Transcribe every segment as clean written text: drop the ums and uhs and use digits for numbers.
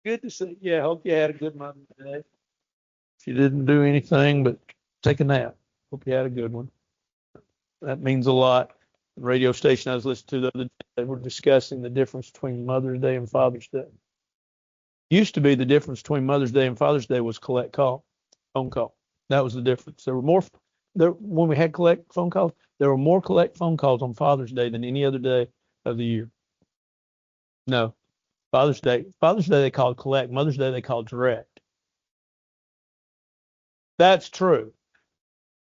Good to see you. I hope you had a good Mother's Day. If you didn't do anything but take a nap, hope you had a good one. That means a lot. The radio station I was listening to the other day, they were discussing the difference between Mother's Day and Father's Day. Used to be the difference between Mother's Day and Father's Day was collect call, phone call. That was the difference. There were more there when we had collect phone calls. There were more collect phone calls on Father's Day than any other day of the year. No, Father's Day they called collect. Mother's Day they called direct. That's true.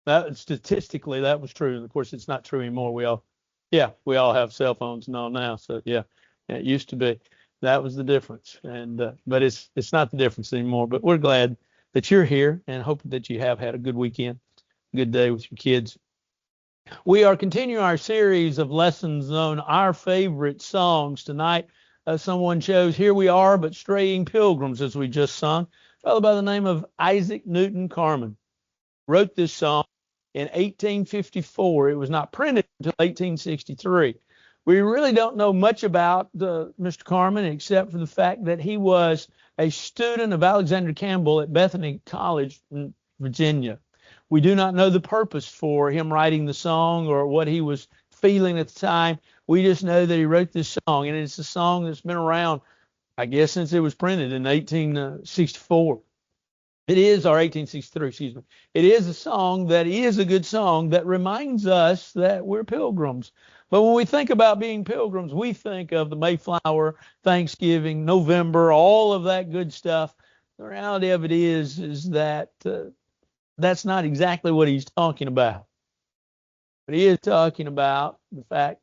That statistically that was true. And of course it's not true anymore. We all have cell phones and all now. So yeah, it used to be. That was the difference. And but it's not the difference anymore. But we're glad that you're here and hope that you have had a good weekend, good day with your kids. We are continuing our series of lessons on our favorite songs tonight. Someone chose "Here We Are But Straying Pilgrims" as we just sung. A fellow by the name of Isaac Newton Carman wrote this song in 1854. It was not printed until 1863. We really don't know much about Mr. Carman except for the fact that he was a student of Alexander Campbell at Bethany College in Virginia. We do not know the purpose for him writing the song or what he was feeling at the time. We just know that he wrote this song, and it's a song that's been around, I guess, since it was printed in 1864. It is, or 1863, excuse me. It is a song that is a good song that reminds us that we're pilgrims. But when we think about being pilgrims, we think of the Mayflower, Thanksgiving, November, all of that good stuff. The reality of it is that that's not exactly what he's talking about. But he is talking about the fact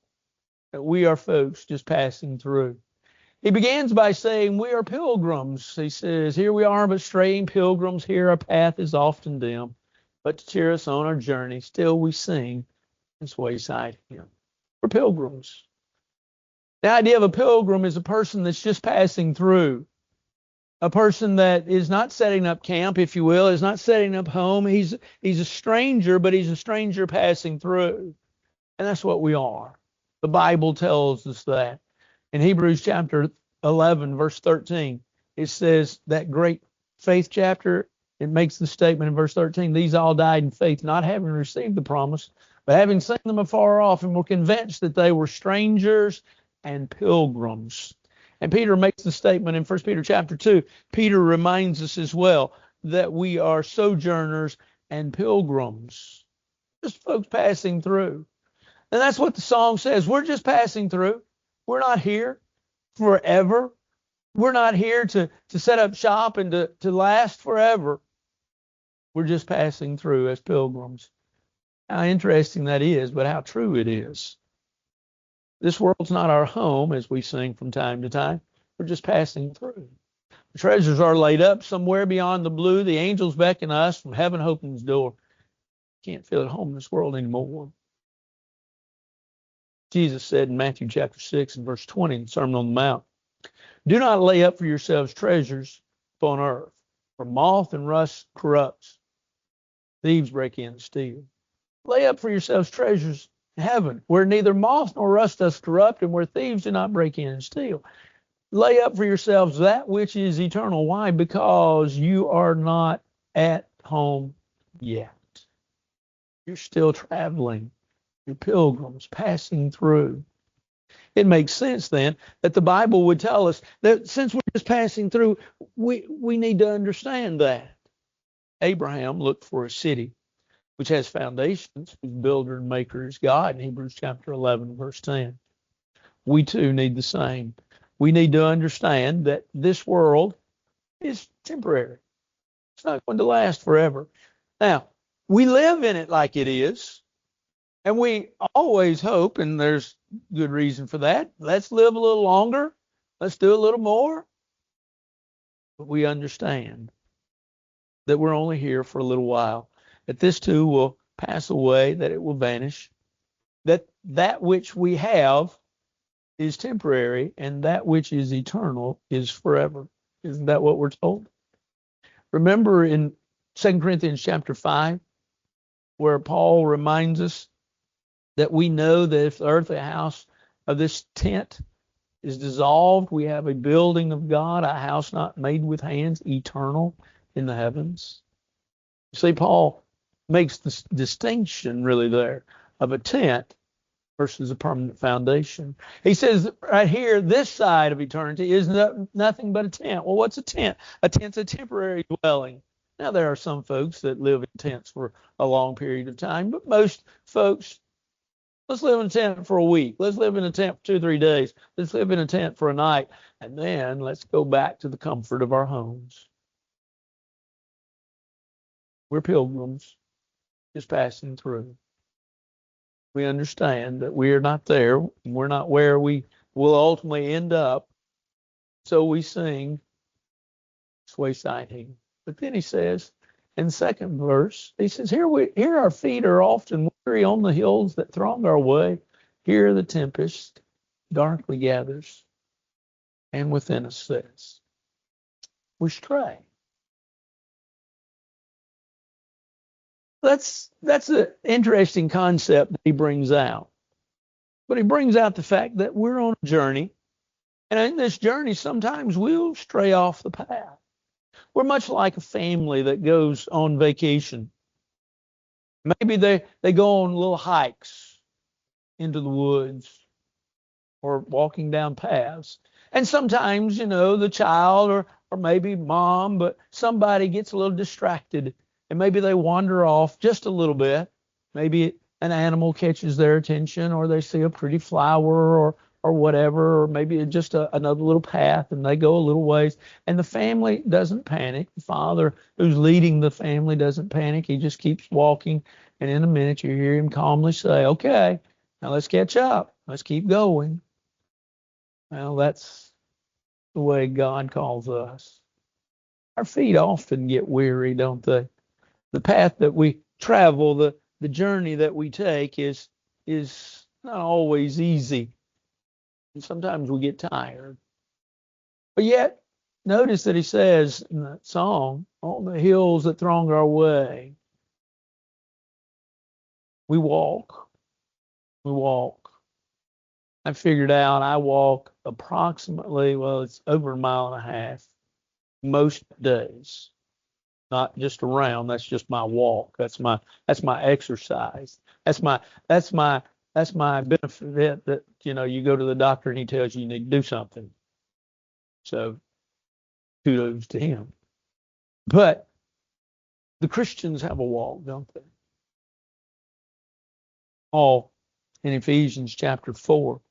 that we are folks just passing through. He begins by saying, we are pilgrims. He says, here we are, but straying pilgrims. Here our path is often dim. But to cheer us on our journey, still we sing this wayside hymn. We're pilgrims. The idea of a pilgrim is a person that's just passing through. A person that is not setting up camp, if you will, is not setting up home. He's a stranger, but he's a stranger passing through. And that's what we are. The Bible tells us that. In Hebrews chapter 11, verse 13, it says that great faith chapter, it makes the statement in verse 13, these all died in faith, not having received the promise, but having seen them afar off, and were convinced that they were strangers and pilgrims. And Peter makes the statement in 1 Peter chapter 2. Peter reminds us as well that we are sojourners and pilgrims, just folks passing through. And that's what the song says. We're just passing through. We're not here forever. We're not here to set up shop and to last forever. We're just passing through as pilgrims. How interesting that is, but how true it is. This world's not our home, as we sing from time to time. We're just passing through. The treasures are laid up somewhere beyond the blue. The angels beckon us from heaven opens door. Can't feel at home in this world anymore. Jesus said in Matthew chapter 6 and verse 20 in the Sermon on the Mount, do not lay up for yourselves treasures upon earth, for moth and rust corrupts. Thieves break in and steal. Lay up for yourselves treasures in heaven, where neither moth nor rust does corrupt, and where thieves do not break in and steal. Lay up for yourselves that which is eternal. Why? Because you are not at home yet. You're still traveling. You're pilgrims passing through. It makes sense then that the Bible would tell us that since we're just passing through, we need to understand that. Abraham looked for a city which has foundations, whose builder and maker is God, in Hebrews chapter 11, verse 10. We too need the same. We need to understand that this world is temporary. It's not going to last forever. Now, we live in it like it is, and we always hope, and there's good reason for that, let's live a little longer, let's do a little more. But we understand that we're only here for a little while, that this too will pass away, that it will vanish, that which we have is temporary, and that which is eternal is forever. Isn't that what we're told? Remember in 2 Corinthians chapter 5, where Paul reminds us that we know that if the earthly house of this tent is dissolved. We have a building of God, a house not made with hands, eternal in the heavens. You see, Paul makes this distinction really there of a tent versus a permanent foundation. He says right here, this side of eternity is nothing but a tent. Well, what's a tent? A tent's a temporary dwelling. Now, there are some folks that live in tents for a long period of time, but most folks, let's live in a tent for a week. Let's live in a tent for 2 or 3 days. Let's live in a tent for a night. And then let's go back to the comfort of our homes. We're pilgrims just passing through. We understand that we are not there. We're not where we will ultimately end up. So we sing wayside hymn. But then he says, in the second verse, he says, here our feet are often weary on the hills that throng our way. Here the tempest darkly gathers, and within us says, we stray. That's an interesting concept that he brings out. But he brings out the fact that we're on a journey, and in this journey, sometimes we'll stray off the path. We're much like a family that goes on vacation. Maybe they go on little hikes into the woods or walking down paths. And sometimes, the child or maybe mom, but somebody gets a little distracted and maybe they wander off just a little bit. Maybe an animal catches their attention, or they see a pretty flower or whatever, or maybe just another little path, and they go a little ways. And the family doesn't panic. The father who's leading the family doesn't panic. He just keeps walking. And in a minute, you hear him calmly say, okay, now let's catch up. Let's keep going. Well, that's the way God calls us. Our feet often get weary, don't they? The path that we travel, the journey that we take is not always easy. And sometimes we get tired. But yet, notice that he says in that song, on the hills that throng our way, we walk. We walk. I figured out I walk approximately, it's over a mile and a half most days. Not just around, that's just my walk. That's my exercise. That's my benefit that, you go to the doctor and he tells you need to do something. So kudos to him. But the Christians have a walk, don't they? Paul in Ephesians chapter 4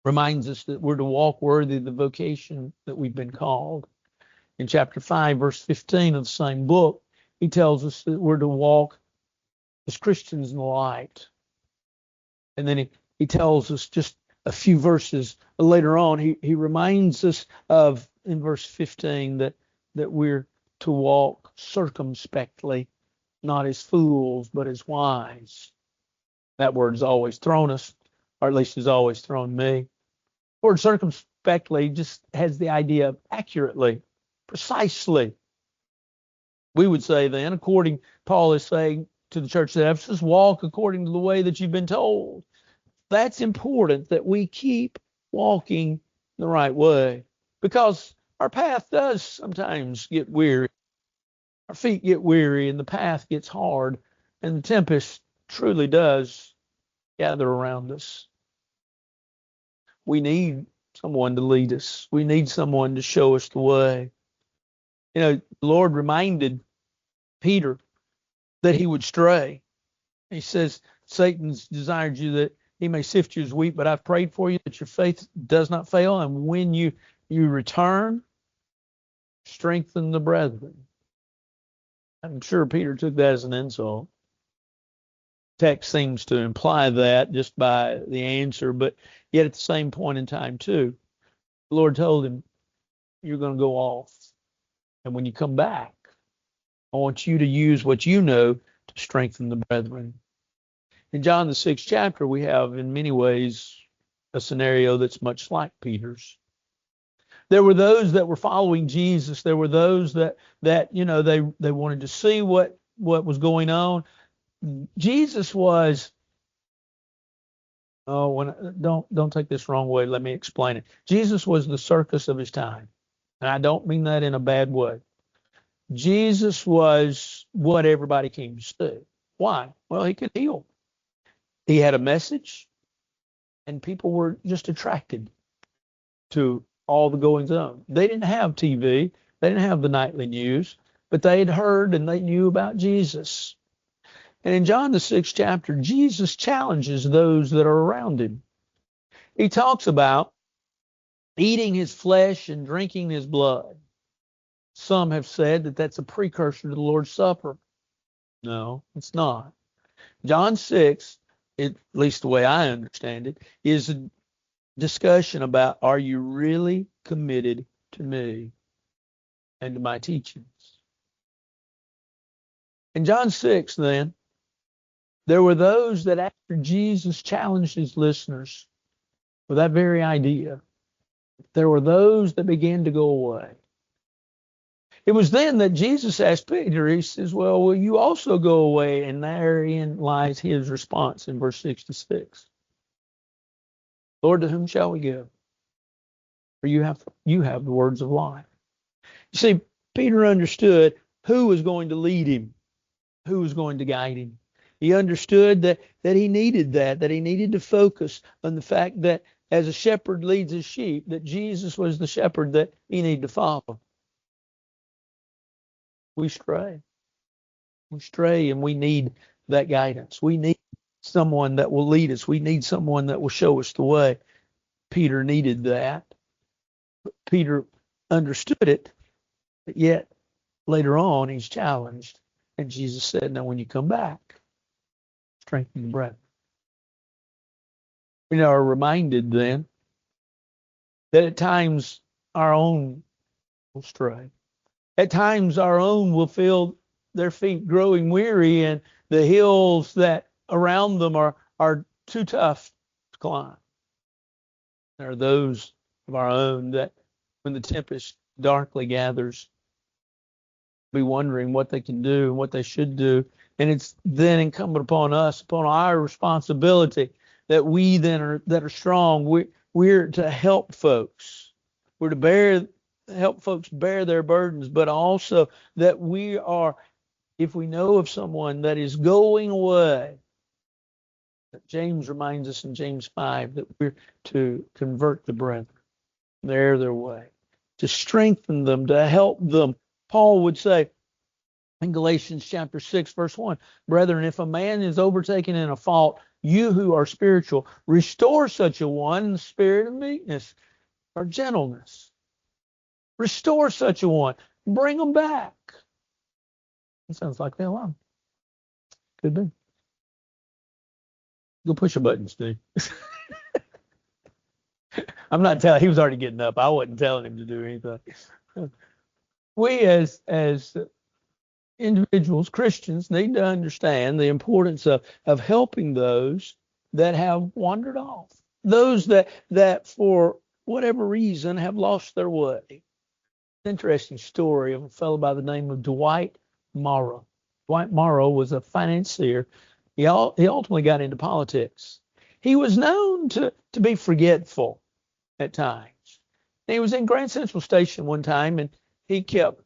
reminds us that we're to walk worthy of the vocation that we've been called. In chapter 5, verse 15 of the same book, he tells us that we're to walk as Christians in the light. And then he tells us just a few verses later on, he reminds us of, in verse 15, that we're to walk circumspectly, not as fools, but as wise. That word's always thrown us, or at least has always thrown me. The word circumspectly just has the idea of accurately, precisely. We would say then, Paul is saying to the church at Ephesus, walk according to the way that you've been told. That's important that we keep walking the right way, because our path does sometimes get weary. Our feet get weary and the path gets hard, and the tempest truly does gather around us. We need someone to lead us. We need someone to show us the way. The Lord reminded Peter that he would stray. He says, Satan's desired you that he may sift you as wheat, but I've prayed for you that your faith does not fail. And when you return, strengthen the brethren. I'm sure Peter took that as an insult. Text seems to imply that just by the answer, but yet at the same point in time too, the Lord told him, you're going to go off. And when you come back, I want you to use what you know to strengthen the brethren. In John the 6th chapter, we have in many ways a scenario that's much like Peter's. There were those that were following Jesus. There were those that they wanted to see what was going on. Jesus was Oh, don't take this wrong way. Let me explain it. Jesus was the circus of his time. And I don't mean that in a bad way. Jesus was what everybody came to see. Why? Well, he could heal. He had a message, and people were just attracted to all the goings on. They didn't have TV, they didn't have the nightly news, but they had heard and they knew about Jesus. And in John the 6th chapter, Jesus challenges those that are around him. He talks about eating his flesh and drinking his blood. Some have said that that's a precursor to the Lord's Supper. No, it's not. John 6, at least the way I understand it, is a discussion about, are you really committed to me and to my teachings? In John 6, then, there were those that after Jesus challenged his listeners with that very idea, there were those that began to go away. It was then that Jesus asked Peter, he says, well, will you also go away? And therein lies his response in verse 66. Lord, to whom shall we go? For you have the words of life. You see, Peter understood who was going to lead him, who was going to guide him. He understood that he needed that he needed to focus on the fact that as a shepherd leads his sheep, that Jesus was the shepherd that he needed to follow. We stray. We stray, and we need that guidance. We need someone that will lead us. We need someone that will show us the way. Peter needed that. Peter understood it, but yet later on he's challenged. And Jesus said, now when you come back, strengthen the brethren. We are reminded then that at times our own will stray. At times our own will feel their feet growing weary and the hills that around them are too tough to climb. There are those of our own that when the tempest darkly gathers, be wondering what they can do and what they should do. And it's then incumbent upon us, upon our responsibility, that we then that are strong, we're to help folks. We're to help folks bear their burdens, but also that we are, if we know of someone that is going away, James reminds us in James 5 that we're to convert the brethren, their way, to strengthen them, to help them. Paul would say in Galatians chapter 6, verse 1, brethren, if a man is overtaken in a fault, you who are spiritual, restore such a one in the spirit of meekness or gentleness. Restore such a one. Bring them back. It sounds like they love. Could be. Go push a button, Steve. I'm not telling. He was already getting up. I wasn't telling him to do anything. We as individuals, Christians, need to understand the importance of helping those that have wandered off, those that for whatever reason have lost their way. Interesting story of a fellow by the name of Dwight Morrow. Dwight Morrow was a financier. He ultimately got into politics. He was known to be forgetful at times. He was in Grand Central Station one time, and he kept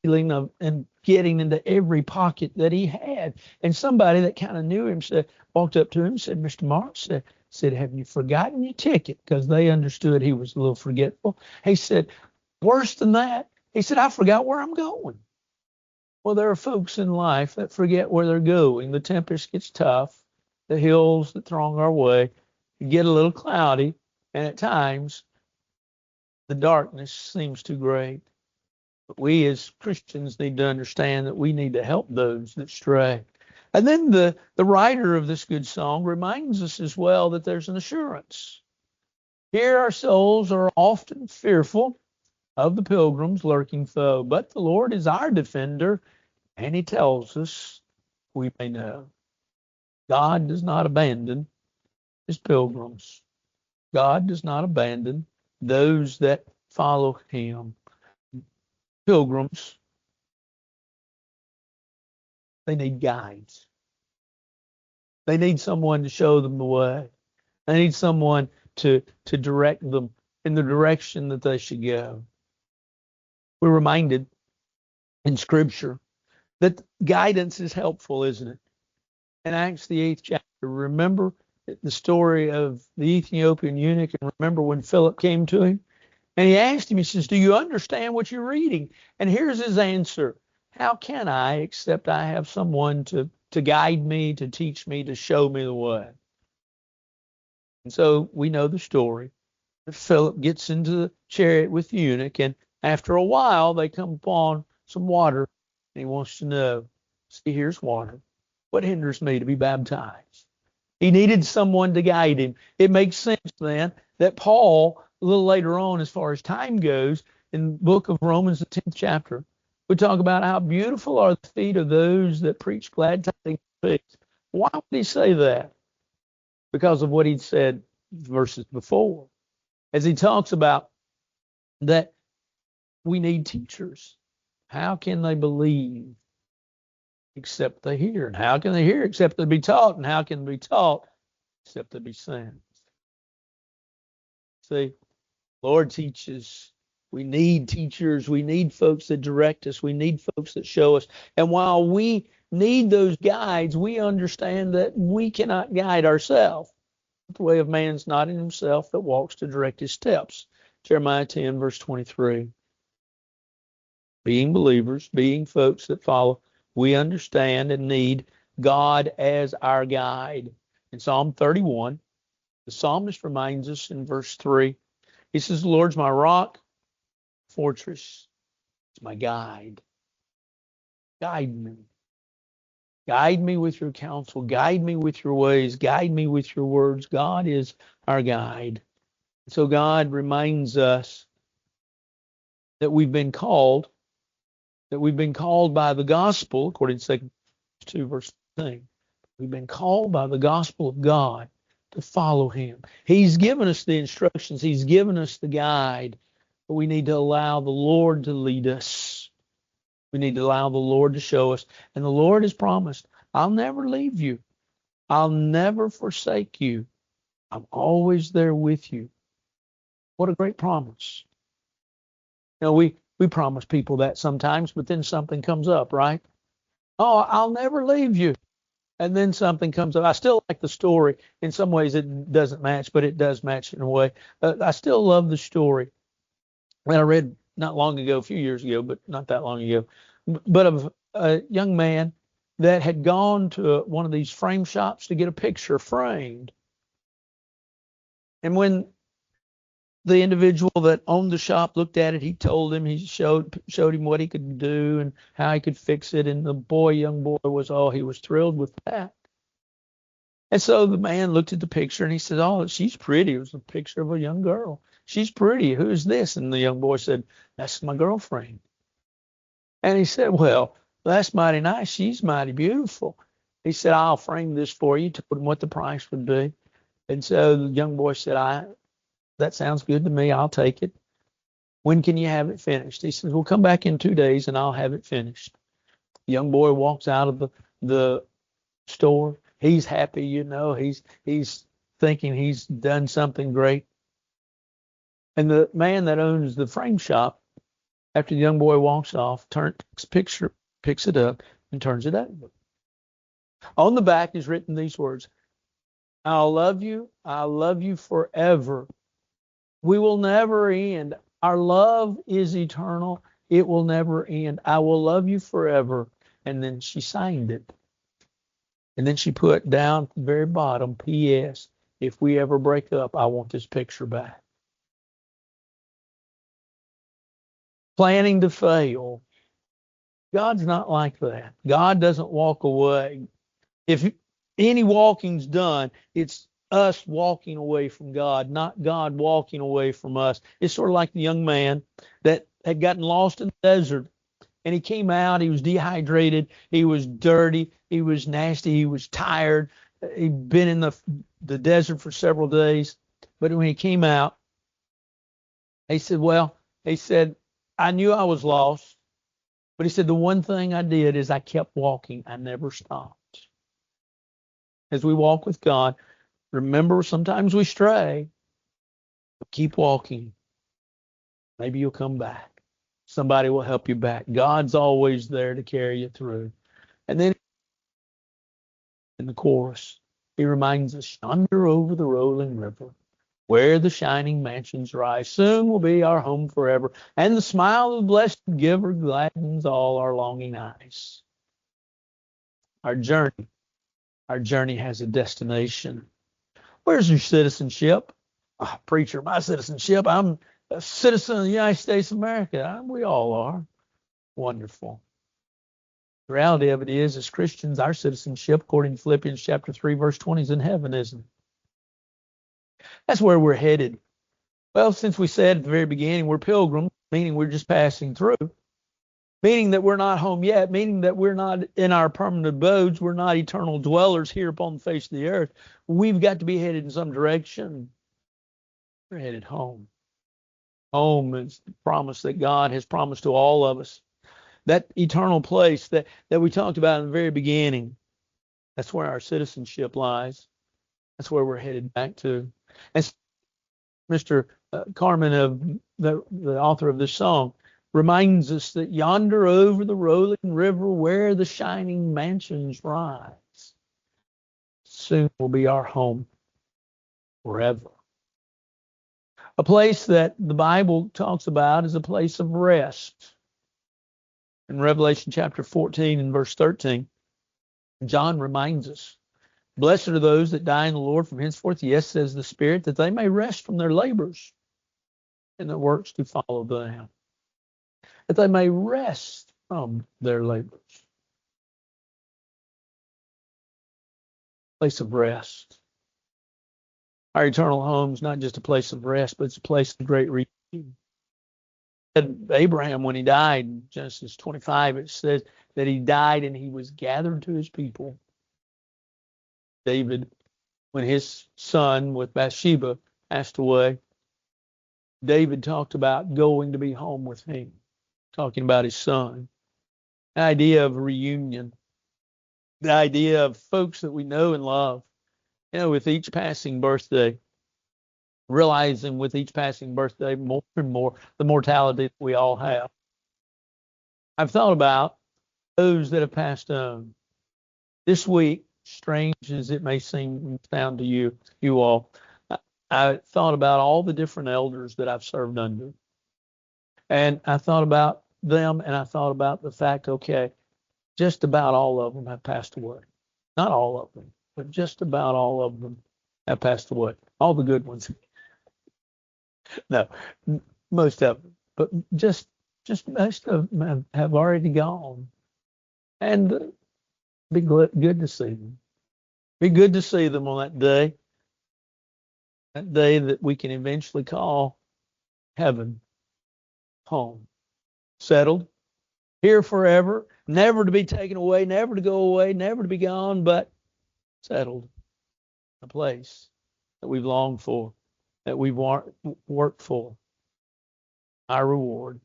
feeling of and getting into every pocket that he had. And somebody that kind of knew him walked up to him and said, Mr. Morrow, said, have you forgotten your ticket? Because they understood he was a little forgetful. He said, worse than that, he said, I forgot where I'm going. Well, there are folks in life that forget where they're going. The tempest gets tough. The hills that throng our way get a little cloudy. And at times, the darkness seems too great. But we as Christians need to understand that we need to help those that stray. And then the writer of this good song reminds us as well that there's an assurance. Here our souls are often fearful of the pilgrim's lurking foe, but the Lord is our defender, and he tells us we may know. God does not abandon his pilgrims. God does not abandon those that follow him. Pilgrims, they need guides. They need someone to show them the way. They need someone to direct them in the direction that they should go. We're reminded in Scripture that guidance is helpful, isn't it? In Acts, the 8th chapter, remember the story of the Ethiopian eunuch, and remember when Philip came to him? And he asked him, he says, do you understand what you're reading? And here's his answer. How can I, except I have someone to guide me, to teach me, to show me the way? And so we know the story. Philip gets into the chariot with the eunuch, and after a while, they come upon some water, and he wants to know, see, here's water. What hinders me to be baptized? He needed someone to guide him. It makes sense then that Paul, a little later on, as far as time goes, in the book of Romans, the 10th chapter, would talk about how beautiful are the feet of those that preach glad tidings of peace. Why would he say that? Because of what he'd said verses before. As he talks about that we need teachers. How can they believe except they hear? And how can they hear except they be taught? And how can they be taught except they be sent? See, Lord teaches. We need teachers. We need folks that direct us. We need folks that show us. And while we need those guides, we understand that we cannot guide ourselves. The way of man's not in himself that walks to direct his steps. Jeremiah 10, verse 23. Being believers, being folks that follow, we understand and need God as our guide. In Psalm 31, the psalmist reminds us in verse 3, he says, the Lord's my rock, fortress, it's my guide. Guide me. Guide me with your counsel. Guide me with your ways. Guide me with your words. God is our guide. So God reminds us that we've been called by the gospel, according to 2 verse 10. We've been called by the gospel of God to follow him. He's given us the instructions. He's given us the guide. But we need to allow the Lord to lead us. We need to allow the Lord to show us. And the Lord has promised, I'll never leave you. I'll never forsake you. I'm always there with you. What a great promise. You know, we promise people that sometimes, but then something comes up, right? Oh, I'll never leave you. And then something comes up. I still like the story. In some ways it doesn't match, but it does match in a way. I still love the story that I read not long ago, a few years ago, but not that long ago, but of a young man that had gone to one of these frame shops to get a picture framed. And when the individual that owned the shop looked at it, he told him, he showed him what he could do and how he could fix it. And the young boy he was thrilled with that. And so the man looked at the picture and he said, oh, she's pretty. It was a picture of a young girl. She's pretty. Who's this? And the young boy said, that's my girlfriend. And he said, well, that's mighty nice. She's mighty beautiful. He said, I'll frame this for you, told him what the price would be. And so the young boy said, that sounds good to me. I'll take it. When can you have it finished? He says, we'll come back in 2 days and I'll have it finished. The young boy walks out of the store. He's happy, he's thinking he's done something great. And the man that owns the frame shop, after the young boy walks off, picks it up and turns it over. On the back is written these words, I'll love you forever. We will never end. Our love is eternal. It will never end. I will love you forever. And then she signed it. And then she put down at the very bottom, P.S. If we ever break up, I want this picture back. Planning to fail. God's not like that. God doesn't walk away. If any walking's done, it's us walking away from God, not God walking away from us. It's sort of like the young man that had gotten lost in the desert. And he came out, he was dehydrated, he was dirty, he was nasty, he was tired. He'd been in the desert for several days. But when he came out, he said, I knew I was lost. But he said, the one thing I did is I kept walking. I never stopped. as we walk with God. Remember, sometimes we stray, but keep walking. Maybe you'll come back. Somebody will help you back. God's always there to carry you through. And then in the chorus, he reminds us, yonder over the rolling river, where the shining mansions rise, soon will be our home forever, and the smile of the blessed giver gladdens all our longing eyes. Our journey has a destination. Where's your citizenship? Oh, preacher, my citizenship, I'm a citizen of the United States of America. We all are. Wonderful. The reality of it is, as Christians, our citizenship, according to Philippians chapter 3, verse 20, is in heaven, isn't it? That's where we're headed. Well, since we said at the very beginning, we're pilgrims, meaning we're just passing through, meaning that we're not home yet, meaning that we're not in our permanent abodes, we're not eternal dwellers here upon the face of the earth. We've got to be headed in some direction. We're headed home. Home is the promise that God has promised to all of us. That eternal place that we talked about in the very beginning, that's where our citizenship lies. That's where we're headed back to. And Mr. Carmen, of the author of this song, reminds us that yonder over the rolling river, where the shining mansions rise, soon will be our home forever. A place that the Bible talks about is a place of rest. In Revelation chapter 14 and verse 13, John reminds us, blessed are those that die in the Lord from henceforth, yes, says the Spirit, that they may rest from their labors and the works to follow them. That they may rest from their labors. Place of rest. Our eternal home is not just a place of rest, but it's a place of great reunion. Abraham, when he died, in Genesis 25, it says that he died and he was gathered to his people. David, when his son with Bathsheba passed away, David talked about going to be home with him, talking about his son. The idea of reunion, the idea of folks that we know and love. You know, with each passing birthday, realizing with each passing birthday more and more the mortality that we all have. I've thought about those that have passed on. This week, strange as it may sound to you all, I thought about all the different elders that I've served under. And I thought about them, and I thought about the fact, okay, just about all of them have passed away. Not all of them, but just about all of them have passed away. All the good ones. No, most of them, but just most of them have already gone, and be good to see them. Be good to see them on that day that we can eventually call heaven home, settled here forever, never to be taken away, never to go away, never to be gone, but settled, a place that we've longed for, that we've worked for, our reward.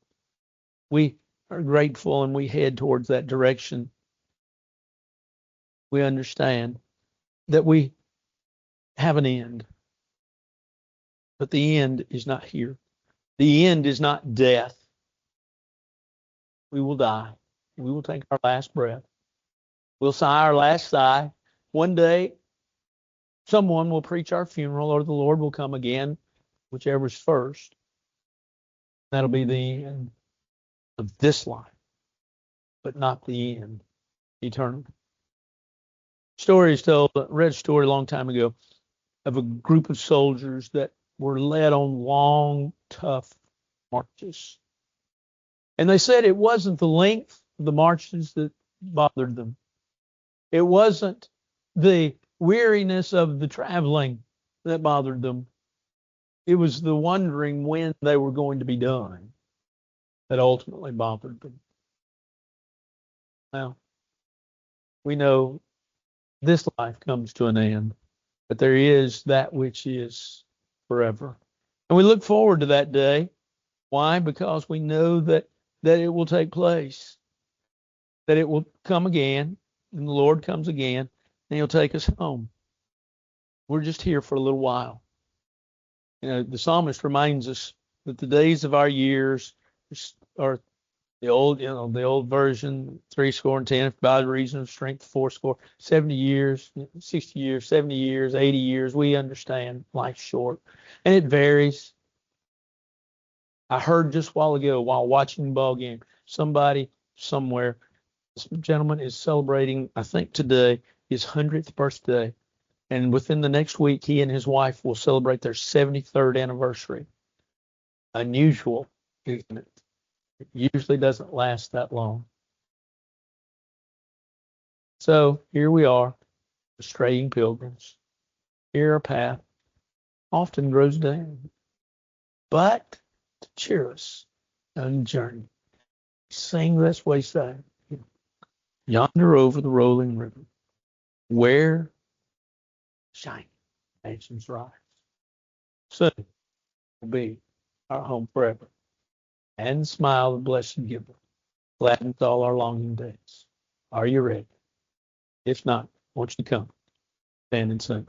We are grateful and we head towards that direction. We understand that we have an end, but the end is not here. The end is not death. We will die. We will take our last breath. We'll sigh our last sigh. One day, someone will preach our funeral, or the Lord will come again, whichever's first. That'll be the end of this life, but not the end, eternal. Story is told, I read a story a long time ago of a group of soldiers that were led on long, tough marches. And they said it wasn't the length of the marches that bothered them. It wasn't the weariness of the traveling that bothered them. It was the wondering when they were going to be done that ultimately bothered them. Now, we know this life comes to an end, but there is that which is forever. And we look forward to that day. Why? Because we know that it will take place, that it will come again, and the Lord comes again, and he'll take us home. We're just here for a little while. The psalmist reminds us that the days of our years are the old version, 60 by the reason of strength, 70 years, 60 years, 70 years, 80 years. We understand life's short, and it varies. I heard just a while ago while watching the ball game, somebody somewhere, this gentleman is celebrating, I think today, his 100th birthday. And within the next week, he and his wife will celebrate their 73rd anniversary. Unusual, isn't it? It usually doesn't last that long. So here we are, the straying pilgrims. Here our path often grows down, but to cheer us on the journey, sing this wayside, yonder over the rolling river, where shining nations rise. Soon will be our home forever, and the smile of the blessed giver gladdens all our longing days. Are you ready? If not, won't you come, stand and sing?